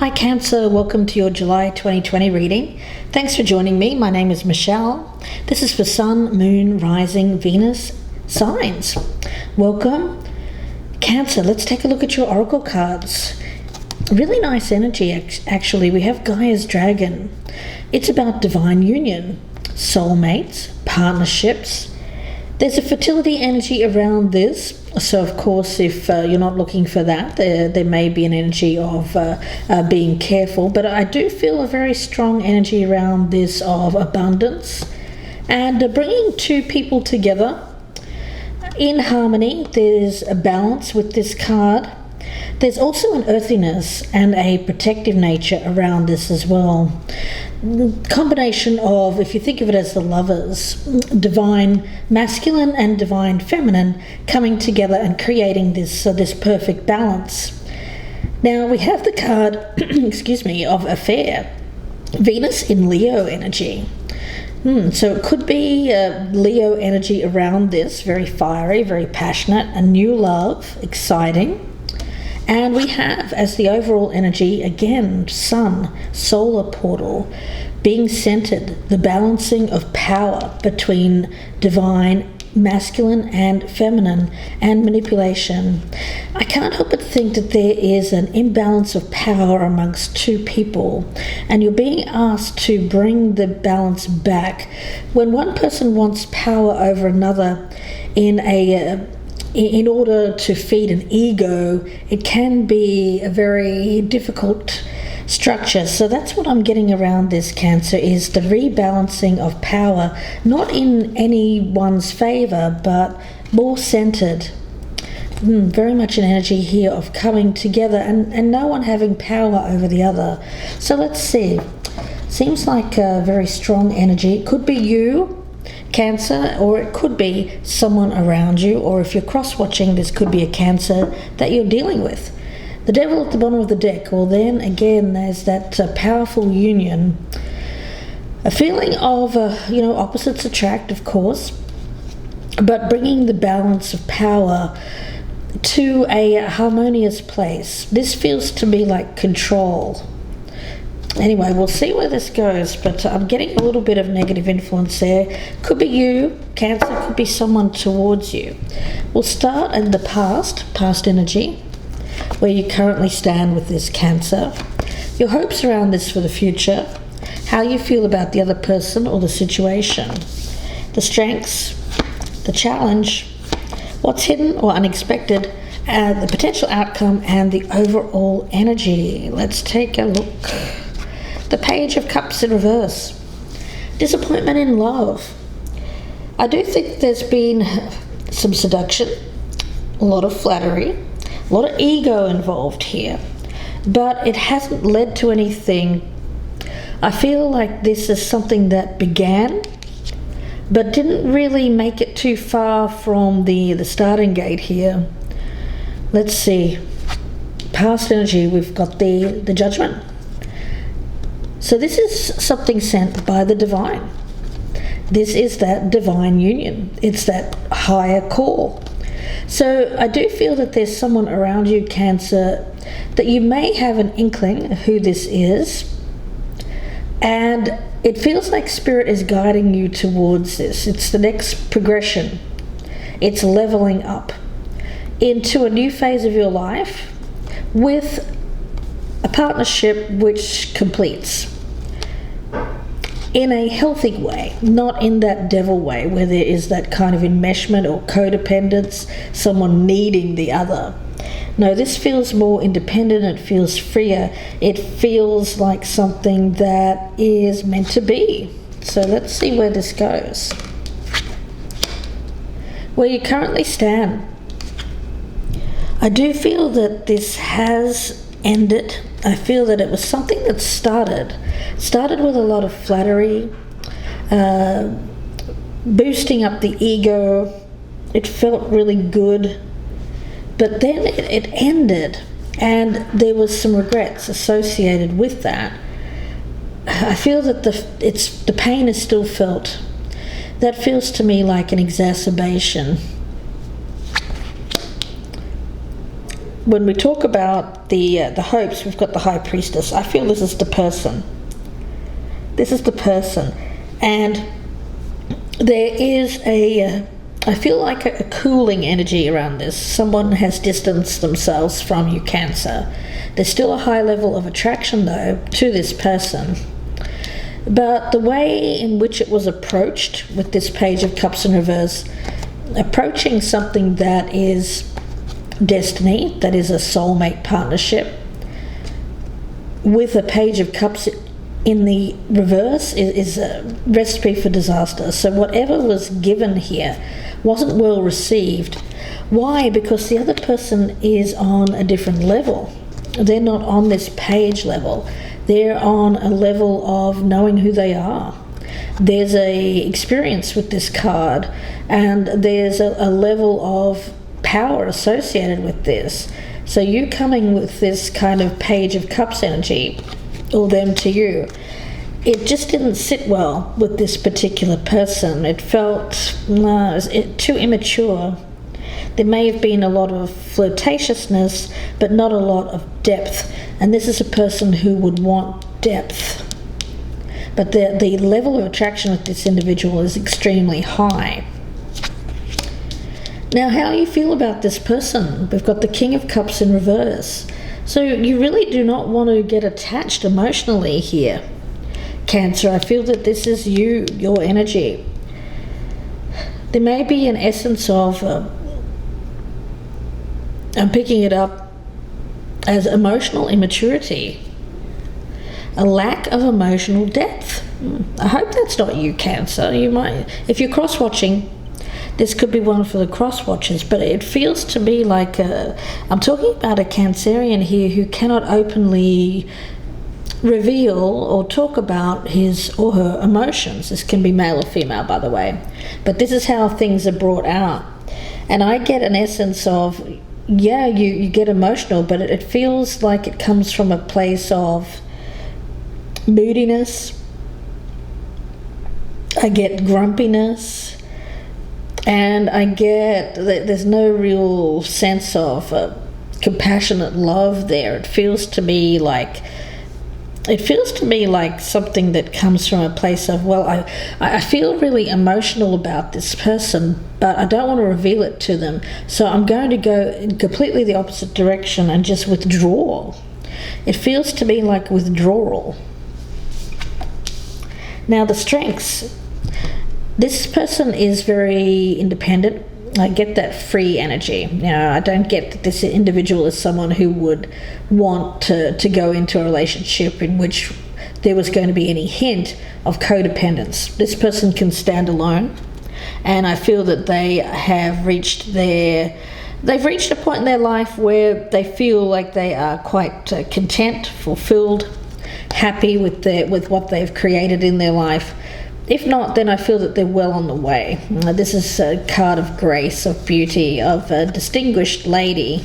Hi Cancer, welcome to your July 2020 reading. Thanks for joining me. My name is Michelle. This is for Sun, Moon, Rising, Venus signs. Welcome. Cancer, let's take a look at your oracle cards. Really nice energy actually. We have Gaia's Dragon. It's about divine union, soulmates, partnerships. There's a fertility energy around this. So of course, if you're not looking for that, there may be an energy of being careful. But I do feel a very strong energy around this of abundance and bringing two people together in harmony. There's a balance with this card. There's also an earthiness and a protective nature around this as well. Combination of, if you think of it as the lovers, divine masculine and divine feminine coming together and creating this perfect balance. Now we have the card of affair, Venus in Leo energy. So it could be Leo energy around this, very fiery, very passionate, a new love, exciting. And we have, as the overall energy, again, sun, solar portal, being centered, the balancing of power between divine, masculine and feminine, and manipulation. I can't help but think that there is an imbalance of power amongst two people, and you're being asked to bring the balance back. When one person wants power over another in order to feed an ego, it can be a very difficult structure. So that's what I'm getting around this, Cancer, is the rebalancing of power, not in anyone's favor, but more centered. Very much an energy here of coming together and no one having power over the other. So let's see. Seems like a very strong energy. It could be you, Cancer, or it could be someone around you, or if you're cross-watching, this could be a Cancer that you're dealing with. The Devil at the bottom of the deck. Well, then again, there's that powerful union, a feeling of opposites attract, of course, but bringing the balance of power to a harmonious place. This feels to me like control. Anyway, we'll see where this goes, but I'm getting a little bit of negative influence there. Could be you, Cancer, could be someone towards you. We'll start in the past energy, where you currently stand with this, Cancer. Your hopes around this for the future, how you feel about the other person or the situation, the strengths, the challenge, what's hidden or unexpected, the potential outcome, and the overall energy. Let's take a look. The Page of Cups in reverse. Disappointment in love. I do think there's been some seduction, a lot of flattery, a lot of ego involved here, but it hasn't led to anything. I feel like this is something that began, but didn't really make it too far from the starting gate here. Let's see. Past energy, we've got the Judgment. So this is something sent by the divine. This is that divine union. It's that higher core. So I do feel that there's someone around you, Cancer, that you may have an inkling who this is, and it feels like Spirit is guiding you towards this. It's the next progression. It's leveling up into a new phase of your life with a partnership which completes in a healthy way, not in that devil way where there is that kind of enmeshment or codependence, someone needing the other. No, this feels more independent, it feels freer, it feels like something that is meant to be. So let's see where this goes. Where you currently stand. I do feel that this has ended. I feel that it was something that started with a lot of flattery, boosting up the ego. It felt really good, but then it ended, and there was some regrets associated with that. I feel that the pain is still felt. That feels to me like an exacerbation. when we talk about the hopes, we've got the High Priestess. I feel this is the person. This is the person. And there is I feel like a cooling energy around this. Someone has distanced themselves from you, Cancer. There's still a high level of attraction, though, to this person. But the way in which it was approached with this Page of Cups in reverse, approaching something that is destiny, that is a soulmate partnership, with a Page of Cups in the reverse is a recipe for disaster. So whatever was given here wasn't well received. Why? Because the other person is on a different level. They're not on this page level. They're on a level of knowing who they are. There's a experience with this card, and there's a level of power associated with this. So you coming with this kind of Page of Cups energy, or them to you, it just didn't sit well with this particular person. It felt too immature. There may have been a lot of flirtatiousness, but not a lot of depth. And this is a person who would want depth. But the level of attraction with this individual is extremely high. Now, how do you feel about this person? We've got the King of Cups in reverse. So you really do not want to get attached emotionally here, Cancer. I feel that this is you, your energy. There may be an essence of, I'm picking it up as emotional immaturity, a lack of emotional depth. I hope that's not you, Cancer. You might, if you're cross-watching, this could be one for the cross-watchers, but it feels to me like I'm talking about a Cancerian here who cannot openly reveal or talk about his or her emotions. This can be male or female, by the way, but this is how things are brought out. And I get an essence of, yeah, you get emotional, but it feels like it comes from a place of moodiness. I get grumpiness, and I get that there's no real sense of compassionate love there. It feels to me like something that comes from a place of, well, I feel really emotional about this person, but I don't want to reveal it to them, so I'm going to go in completely the opposite direction and just withdraw. It feels to me like withdrawal. Now, the strengths. This person is very independent. I get that free energy. I don't get that this individual is someone who would want to go into a relationship in which there was going to be any hint of codependence. This person can stand alone, and I feel that they've reached a point in their life where they feel like they are quite content, fulfilled, happy with what they've created in their life. If not, then I feel that they're well on the way. This is a card of grace, of beauty, of a distinguished lady.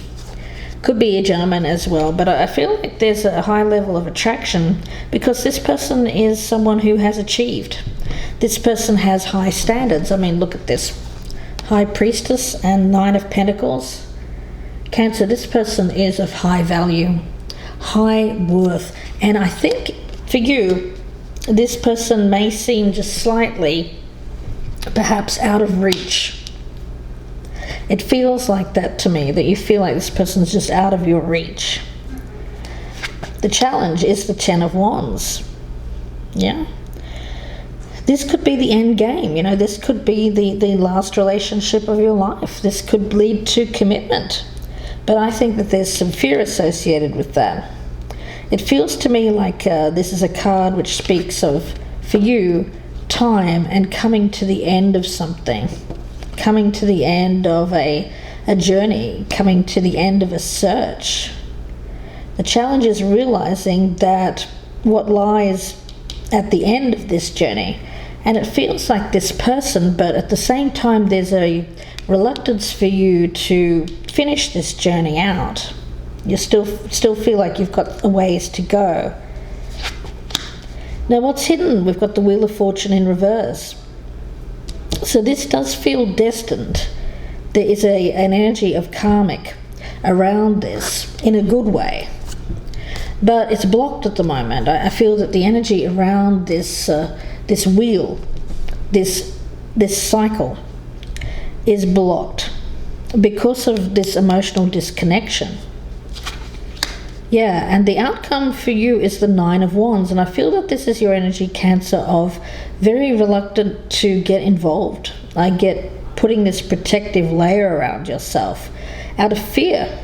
Could be a gentleman as well, but I feel like there's a high level of attraction because this person is someone who has achieved. This person has high standards. I mean, look at this. High Priestess and Nine of Pentacles. Cancer, this person is of high value, high worth. And I think for you, this person may seem just slightly, perhaps, out of reach. It feels like that to me, that you feel like this person's just out of your reach. The challenge is the Ten of Wands. Yeah? This could be the end game. This could be the last relationship of your life. This could lead to commitment. But I think that there's some fear associated with that. It feels to me like this is a card which speaks of, for you, time and coming to the end of something, coming to the end of a journey, coming to the end of a search. The challenge is realizing that what lies at the end of this journey, and it feels like this person, but at the same time there's a reluctance for you to finish this journey out. You still feel like you've got a ways to go. Now, what's hidden? We've got the Wheel of Fortune in reverse. So this does feel destined. There is an energy of karmic, around this in a good way. But it's blocked at the moment. I feel that the energy around this this wheel, this cycle, is blocked because of this emotional disconnection. Yeah, and the outcome for you is the Nine of Wands, and I feel that this is your energy, Cancer, of very reluctant to get involved. I get putting this protective layer around yourself out of fear,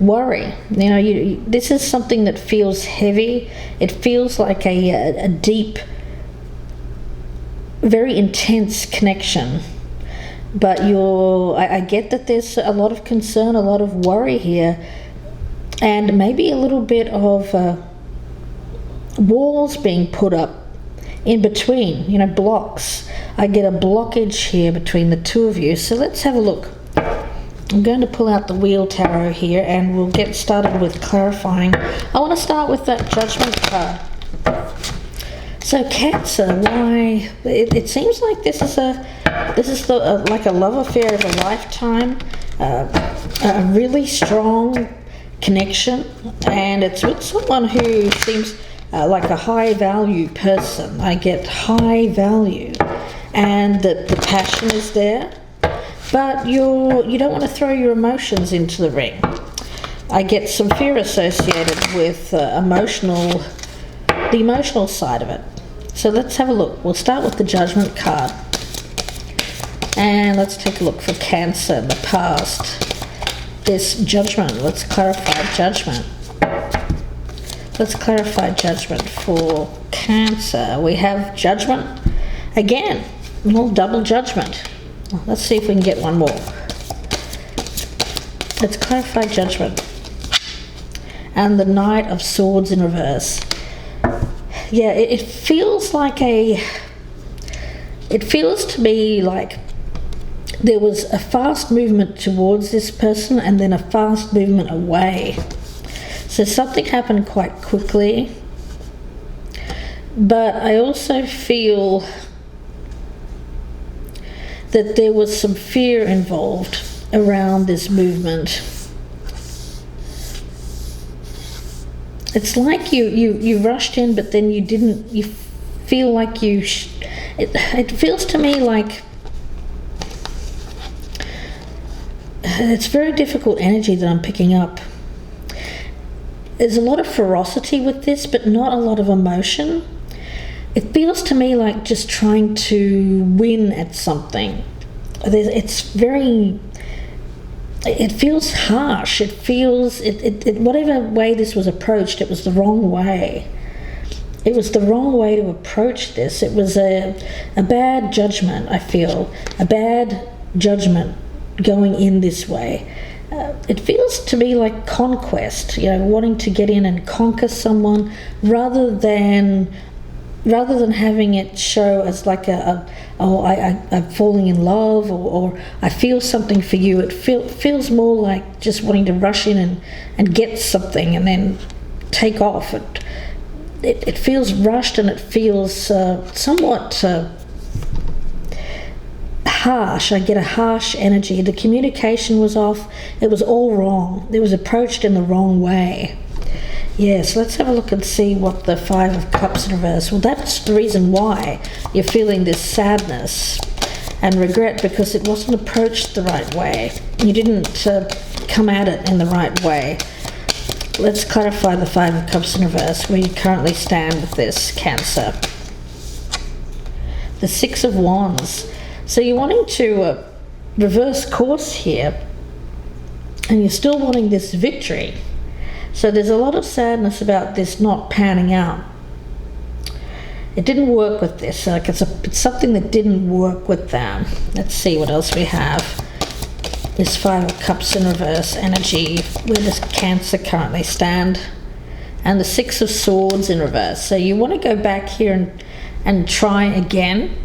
worry. You know, this is something that feels heavy. It feels like a deep, very intense connection. But I get that there's a lot of concern, a lot of worry here, and maybe a little bit of walls being put up in between, you know, blocks. I get a blockage here between the two of you. So let's have a look. I'm going to pull out the Wheel Tarot here and we'll get started with clarifying. I want to start with that Judgment card. So Cancer, why? It seems like this is like a love affair of a lifetime, a really strong connection, and it's with someone who seems like a high value person. I get high value, and the passion is there, but you don't want to throw your emotions into the ring. I get some fear associated with the emotional side of it. So let's have a look. We'll start with the Judgment card, and let's take a look for Cancer in the past. This Judgment, let's clarify Judgment. Let's clarify Judgment for Cancer. We have Judgment again, well, double Judgment. Let's see if we can get one more. Let's clarify Judgment. And the Knight of Swords in reverse. Yeah, it feels like it feels to me like there was a fast movement towards this person and then a fast movement away. So something happened quite quickly. But I also feel that there was some fear involved around this movement. It's like you rushed in, but then you didn't. You feel like it feels to me like it's very difficult energy that I'm picking up. There's a lot of ferocity with this, but not a lot of emotion. It feels to me like just trying to win at something. It feels harsh. It feels, whatever way this was approached, it was the wrong way. It was the wrong way to approach this. It was a bad judgment, I feel. A bad judgment going in this way. It feels to me like conquest, you know, wanting to get in and conquer someone rather than having it show as like I'm falling in love or I feel something for you. It feels more like just wanting to rush in and get something and then take off. It feels rushed, and it feels somewhat harsh. I get a harsh energy. The communication was off. It was all wrong. It was approached in the wrong way. Yes, let's have a look and see what the Five of Cups in reverse. Well, that's the reason why you're feeling this sadness and regret, because it wasn't approached the right way. You didn't come at it in the right way. Let's clarify the Five of Cups in reverse, where you currently stand with this, Cancer. The Six of Wands. So you're wanting to reverse course here, and you're still wanting this victory. So there's a lot of sadness about this not panning out. It didn't work with this. Like it's something that didn't work with them. Let's see what else we have. This Five of Cups in reverse energy, where does Cancer currently stand? And the Six of Swords in reverse. So you want to go back here and try again,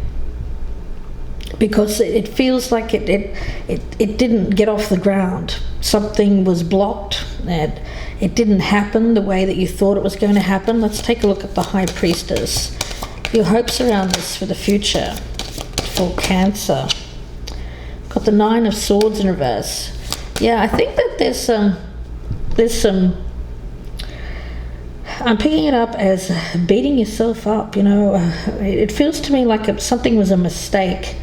because it feels like it didn't get off the ground. Something was blocked. It didn't happen the way that you thought it was going to happen. Let's take a look at the High Priestess. Your hopes around this for the future for Cancer. Got the Nine of Swords in reverse. Yeah, I think that there's some, I'm picking it up as beating yourself up, you know. It feels to me like something was a mistake.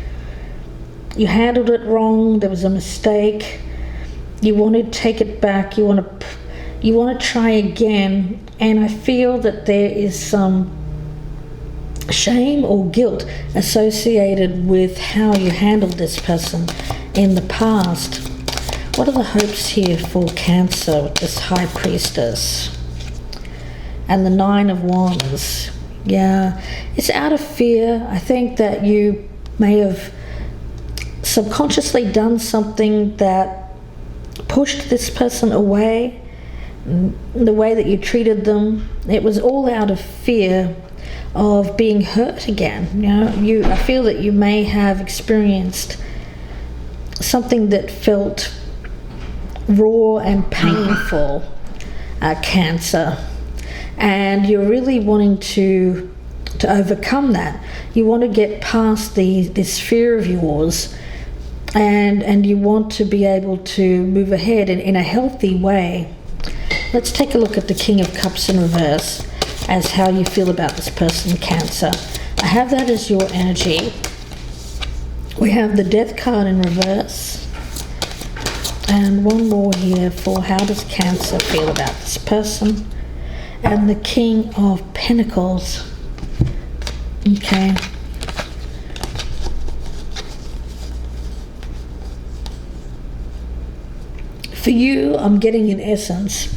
You handled it wrong, there was a mistake. You want to take it back, you want to try again, and I feel that there is some shame or guilt associated with how you handled this person in the past. What are the hopes here for Cancer with this High Priestess? And the Nine of Wands. Yeah, it's out of fear. I think that you may have subconsciously done something that pushed this person away. The way that you treated them, it was all out of fear of being hurt again. You know, I feel that you may have experienced something that felt raw and painful, Cancer, and you're really wanting to overcome that. You want to get past this fear of yours, and you want to be able to move ahead in a healthy way. Let's take a look at the King of Cups in reverse as how you feel about this person, Cancer. I have that as your energy. We have the Death card in reverse. And one more here for how does Cancer feel about this person. And the King of Pentacles. Okay. For you, I'm getting in essence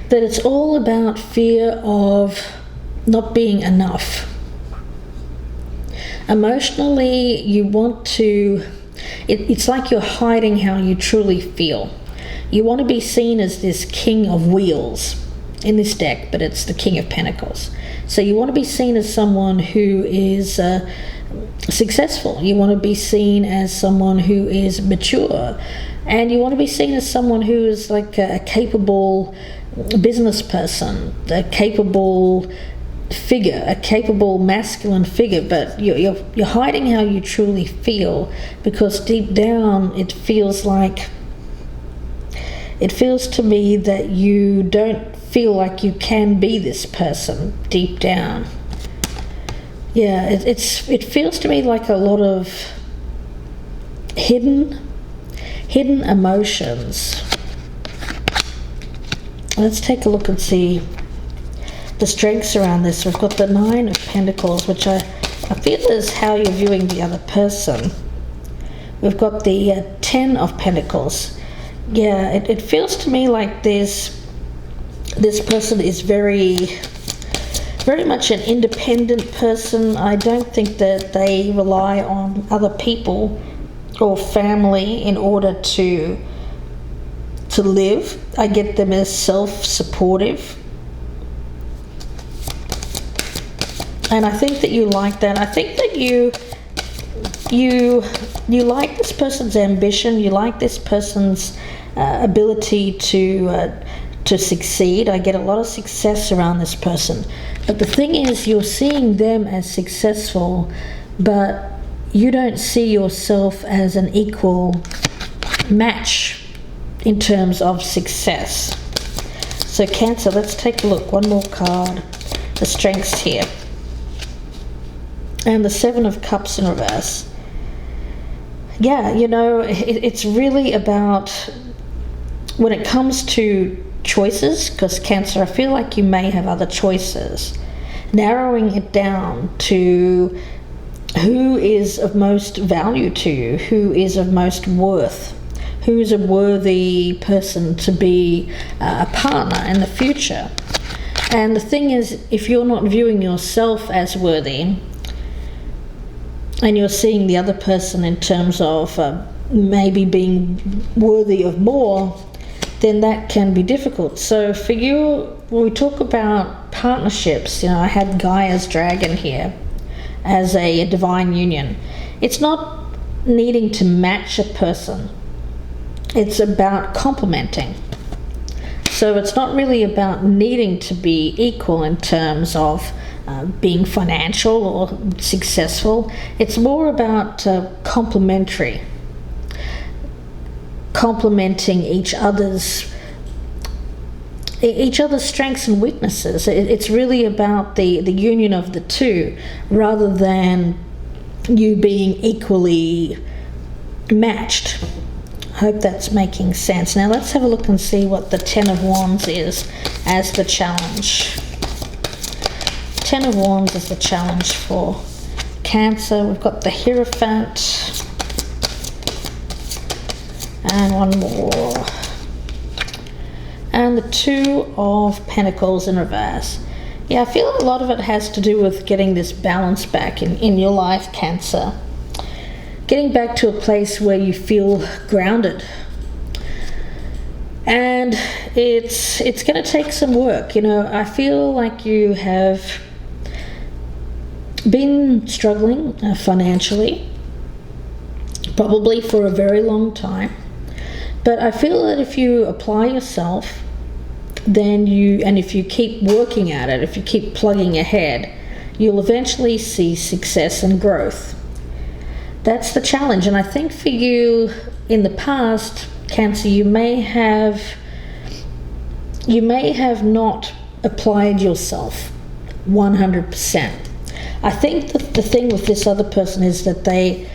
that it's all about fear of not being enough. Emotionally, you want to, it's like you're hiding how you truly feel. You want to be seen as this King of Wheels in this deck, but it's the King of Pentacles. So you want to be seen as someone who is successful. You want to be seen as someone who is mature. And you want to be seen as someone who is like a capable business person, a capable figure, a capable masculine figure, but you're hiding how you truly feel, because deep down it feels to me that you don't feel like you can be this person deep down. Yeah, it feels to me like a lot of hidden emotions. Let's take a look and see the strengths around this. We've got the Nine of Pentacles, which I feel is how you're viewing the other person. We've got the Ten of Pentacles. Yeah, it feels to me like this person is very much an independent person. I don't think that they rely on other people or family in order to live. I get them as self-supportive. And I think that you like that. I think that you like this person's ambition. You like this person's ability to succeed. I get a lot of success around this person. But the thing is, you're seeing them as successful, but you don't see yourself as an equal match in terms of success. So Cancer, let's take a look. One more card. The strengths here. And the Seven of Cups in reverse. Yeah, you know, it's really about, when it comes to choices, because Cancer, I feel like you may have other choices, narrowing it down to who is of most value to you, who is of most worth, who is a worthy person to be a partner in the future. And the thing is, if you're not viewing yourself as worthy, and you're seeing the other person in terms of maybe being worthy of more, then that can be difficult. So for you, when we talk about partnerships, you know, I had Gaia's dragon here as a divine union. It's not needing to match a person. It's about complementing. So it's not really about needing to be equal in terms of being financial or successful. It's more about complementary. complementing each other's strengths and weaknesses. It's really about the union of the two, rather than you being equally matched. I hope that's making sense. Now let's have a look and see what the Ten of Wands is as the challenge. Ten of Wands is the challenge for Cancer. We've got the Hierophant and one more, and the Two of Pentacles in reverse. Yeah, I feel a lot of it has to do with getting this balance back in your life, Cancer. Getting back to a place where you feel grounded. And it's going to take some work. You know, I feel like you have been struggling financially, probably for a very long time. But I feel that if you apply yourself, then if you keep working at it, if you keep plugging ahead, you'll eventually see success and growth. That's the challenge. And I think for you in the past, Cancer, you may have not applied yourself 100%. I think that the thing with this other person is that they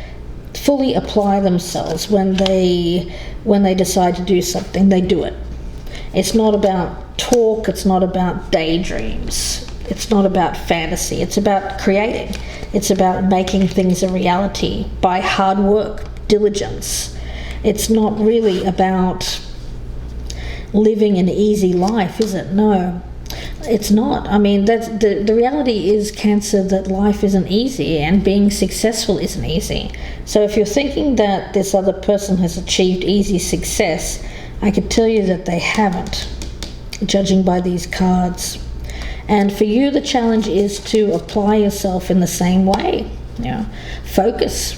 fully apply themselves. When they decide to do something, they do it. It's not about talk, it's not about daydreams, it's not about fantasy, it's about creating. It's about making things a reality by hard work, diligence. It's not really about living an easy life, is it? No, it's not. I mean, that's the reality is, Cancer, that life isn't easy and being successful isn't easy. So if you're thinking that this other person has achieved easy success, I could tell you that they haven't, judging by these cards. And for you, the challenge is to apply yourself in the same way. You know, focus.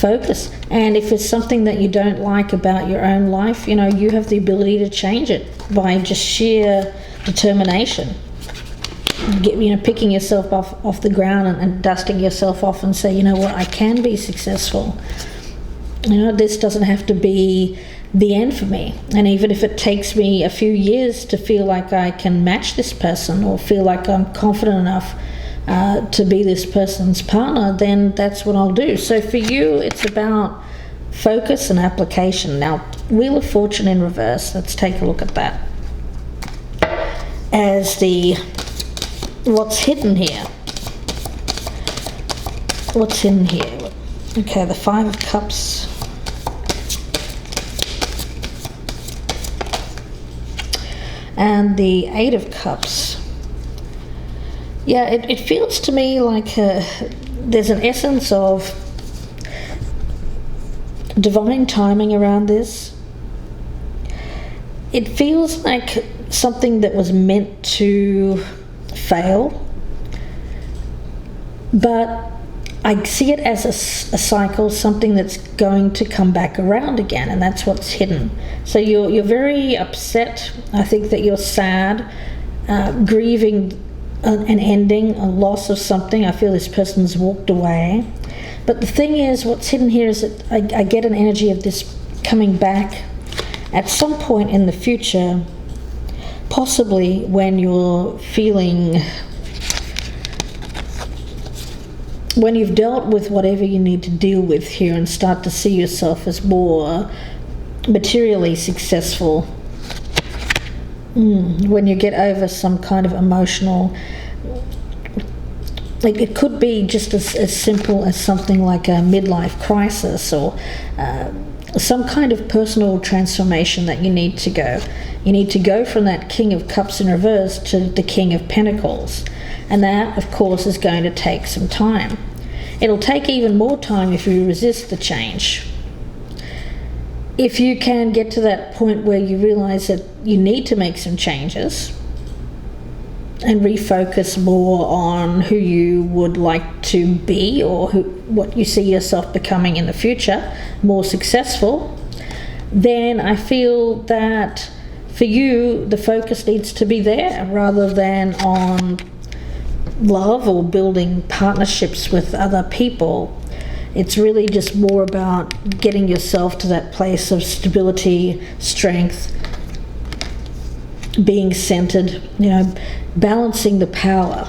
And if it's something that you don't like about your own life, you know, you have the ability to change it by just sheer determination. Picking yourself off the ground and dusting yourself off and say, you know what, I can be successful. You know, this doesn't have to be the end for me. And even if it takes me a few years to feel like I can match this person, or feel like I'm confident enough to be this person's partner, then that's what I'll do. So for you, it's about focus and application. Now, Wheel of Fortune in reverse, let's take a look at that. As what's hidden here. What's hidden here? Okay, the Five of Cups. And the Eight of Cups. Yeah, it feels to me like there's an essence of divine timing around this. It feels like something that was meant to fail, but I see it as a cycle, something that's going to come back around again, and that's what's hidden. So you're very upset. I think that you're sad, grieving an ending, a loss of something. I feel this person's walked away. But the thing is, what's hidden here is that I get an energy of this coming back at some point in the future, possibly when you're feeling, when you've dealt with whatever you need to deal with here and start to see yourself as more materially successful. When you get over some kind of emotional, like it could be just as simple as something like a midlife crisis, or some kind of personal transformation that you need to go. You need to go from that King of Cups in reverse to the King of Pentacles. And that, of course, is going to take some time. It'll take even more time if you resist the change. If you can get to that point where you realize that you need to make some changes and refocus more on who you would like to be, or what you see yourself becoming in the future, more successful, then I feel that for you, the focus needs to be there rather than on love or building partnerships with other people. It's really just more about getting yourself to that place of stability, strength, being centered, balancing the power.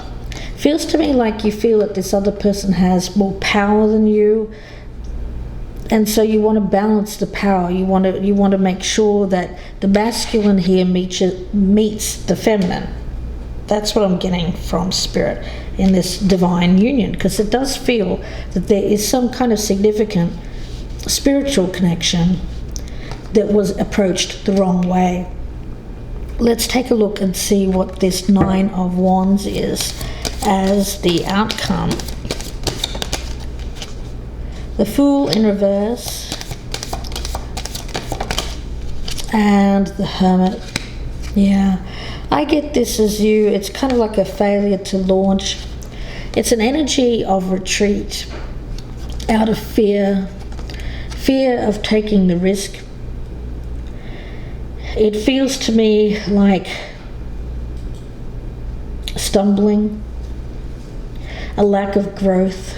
Feels to me like you feel that this other person has more power than you, and so you want to balance the power. You want to make sure that the masculine here meets the feminine. That's what I'm getting from Spirit in this divine union, because it does feel that there is some kind of significant spiritual connection that was approached the wrong way. Let's take a look and see what this Nine of Wands is as the outcome. The Fool in reverse and the Hermit. Yeah, I get this as it's kind of like a failure to launch. It's an energy of retreat out of fear of taking the risk. It feels to me like stumbling, a lack of growth.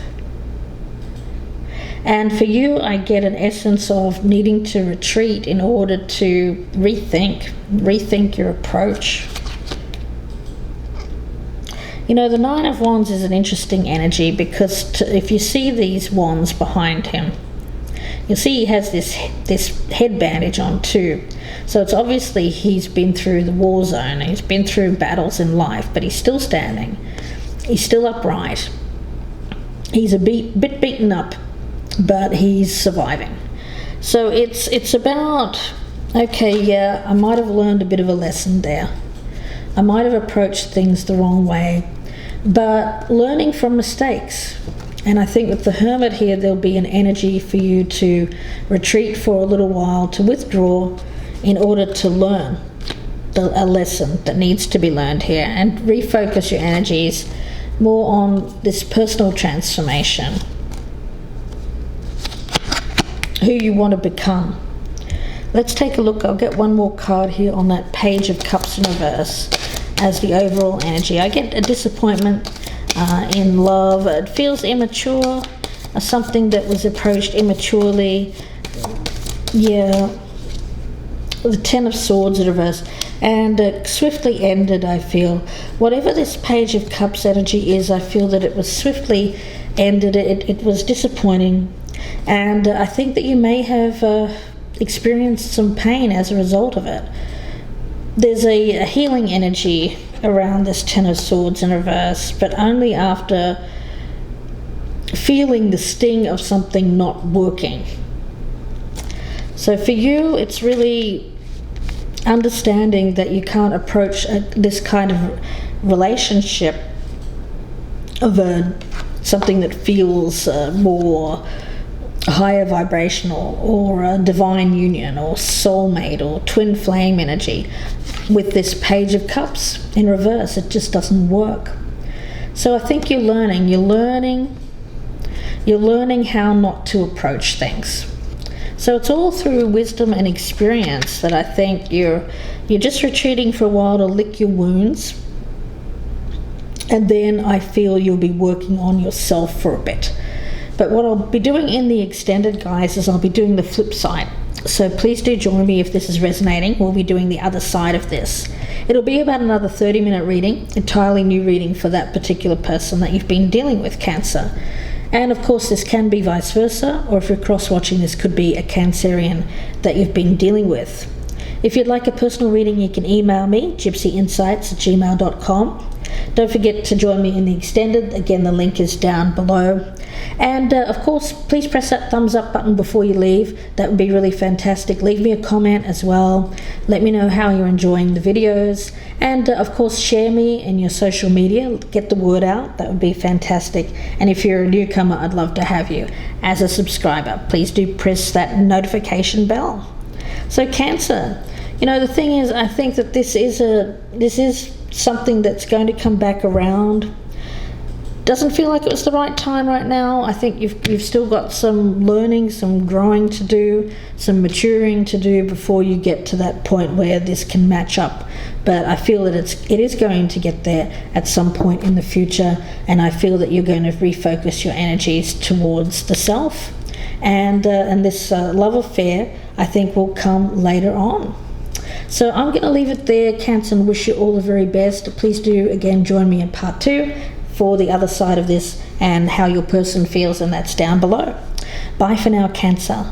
And for you, I get an essence of needing to retreat in order to rethink your approach. The Nine of Wands is an interesting energy, because if you see these wands behind him, you'll see he has this head bandage on too. So it's obviously he's been through the war zone, he's been through battles in life, but he's still standing, he's still upright. He's a bit beaten up, but he's surviving. So it's about, okay, yeah, I might have learned a bit of a lesson there. I might have approached things the wrong way, but learning from mistakes. And I think with the Hermit here, there'll be an energy for you to retreat for a little while, to withdraw in order to learn a lesson that needs to be learned here, and refocus your energies more on this personal transformation, who you want to become. Let's take a look. I'll get one more card here on that Page of Cups in reverse as the overall energy. I get a disappointment in love. It feels immature, something that was approached immaturely. Yeah, the Ten of Swords in reverse, and swiftly ended, I feel. Whatever this Page of Cups energy is, I feel that it was swiftly ended. It was disappointing, and I think that you may have experienced some pain as a result of it. There's a healing energy around this Ten of Swords in reverse, but only after feeling the sting of something not working. So for you, it's really understanding that you can't approach this kind of relationship of something that feels more higher vibrational, or a divine union, or soulmate, or twin flame energy. With this Page of Cups in reverse, it just doesn't work. So I think you're learning how not to approach things. So it's all through wisdom and experience that I think you're just retreating for a while to lick your wounds, and then I feel you'll be working on yourself for a bit. But what I'll be doing in the extended, guys, is I'll be doing the flip side. So please do join me if this is resonating. We'll be doing the other side of this. It'll be about another 30-minute reading, entirely new reading for that particular person that you've been dealing with, Cancer. And of course, this can be vice versa, or if you're cross-watching, this could be a Cancerian that you've been dealing with. If you'd like a personal reading, you can email me, gypsyinsights@gmail.com. Don't forget to join me in the extended. Again, the link is down below. And of course, please press that thumbs up button before you leave. That would be really fantastic. Leave me a comment as well. Let me know how you're enjoying the videos. And of course, share me in your social media. Get the word out. That would be fantastic. And if you're a newcomer, I'd love to have you as a subscriber. Please do press that notification bell. So Cancer, the thing is, I think that this is something that's going to come back around. doesn't feel like it was the right time right now. I think you've still got some learning, some growing to do, some maturing to do before you get to that point where this can match up. But I feel that it is going to get there at some point in the future, and I feel that you're going to refocus your energies towards the self, and this love affair, I think, will come later on. So I'm going to leave it there, Cancer, and wish you all the very best. Please do again join me in part 2 for the other side of this and how your person feels, and that's down below. Bye for now, Cancer.